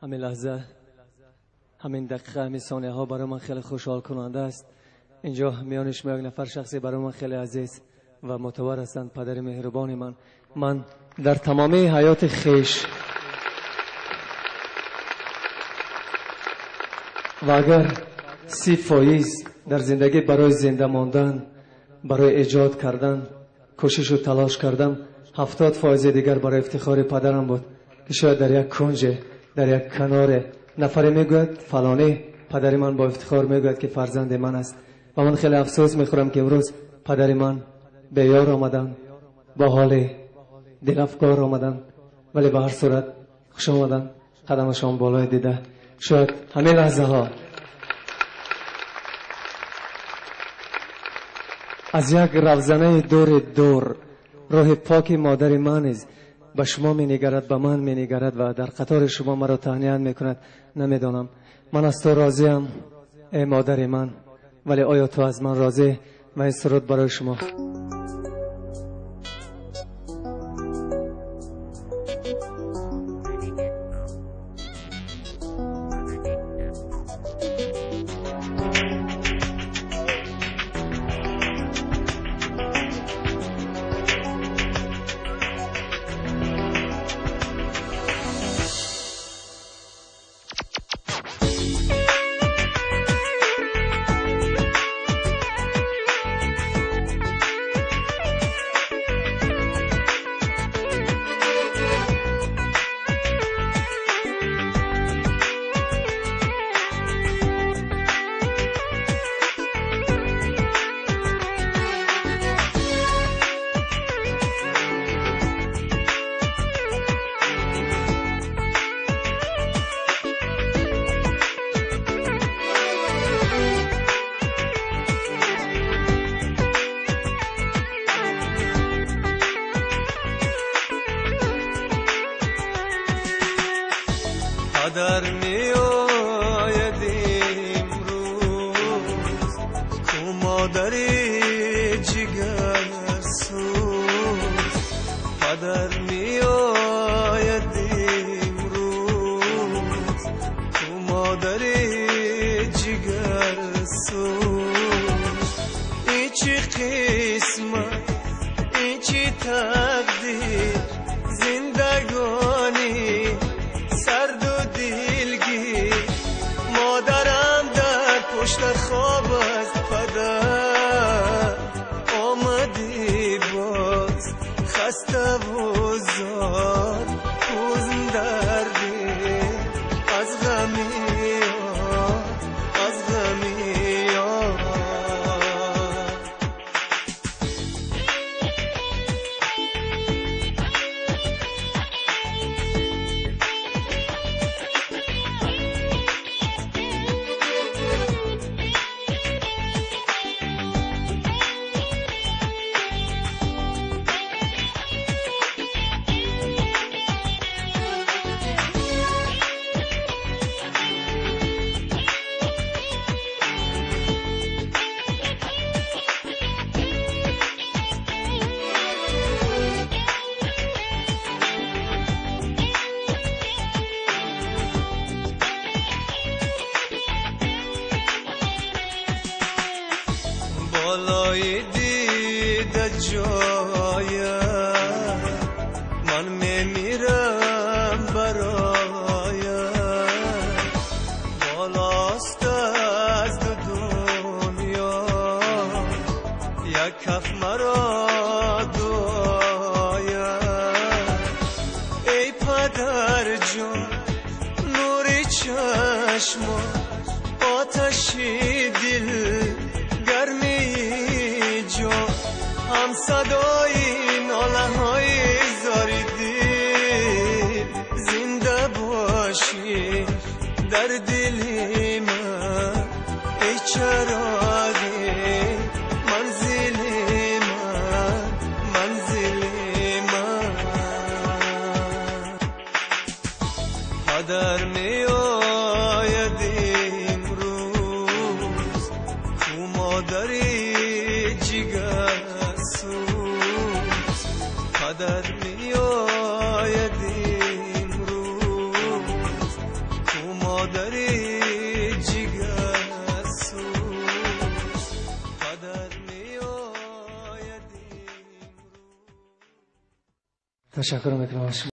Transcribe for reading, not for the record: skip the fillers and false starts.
همین لحظه، همین دقیقه، همین ثانیه ها برای من خیلی خوشحال کننده است. اینجا میان شما یک نفر شخصی برای من خیلی عزیز و معتبر هستند، پدر مهربان من در تمام حیات خیش و اگر 30% در زندگی برای زنده ماندن، برای ایجاد کردن کوشش و تلاش کردم، 70% دیگر برای افتخار پدرم بود که شاید در یک کنج، در یک کنار نفری میگوید فلانی پدر من با افتخار میگوید که فرزند من است و من خیلی افسوس میخورم که امروز پدر من به یار آمدن، با حال دلافکار آمدن، ولی به هر صورت خوش آمدن، قدمشان بالای دیده. شاید همین لحظه ها از یک روزنه دور روح پاک مادر من است به شما می نگرد، به من می نگرد و در قطار شما مرا تهنیت می کند. نمیدانم من از تو راضیم ای مادر من، ولی آیا تو از من راضی؟ من این سرود برای شما. در می آید امروز کو مادری جگر سوز، پدر می آید امروز کو مادری جگر سوز. این چی قسمت، این چی تقدیر، زندگانی سرد و دلگیر. مادرم در پشت خواب از پدر آمدی باز، خسته و زار حزن دردی از غمی از غمی بالای دیده جایم من میمیرم برایم، بالاست از دنیا یک کف مرا دعایم. ای پدر جان نوری چشمان، آتشی دل، گرمی جان، هم صدای ناله های زاری دل. زنده باشی در دل من ای چراغ منزل من، منزل من. پدر می آید امروز کو مادری جگر سوز، پدر می آید امروز مادر جگرسوز پدر میآید. تشکر میکنم.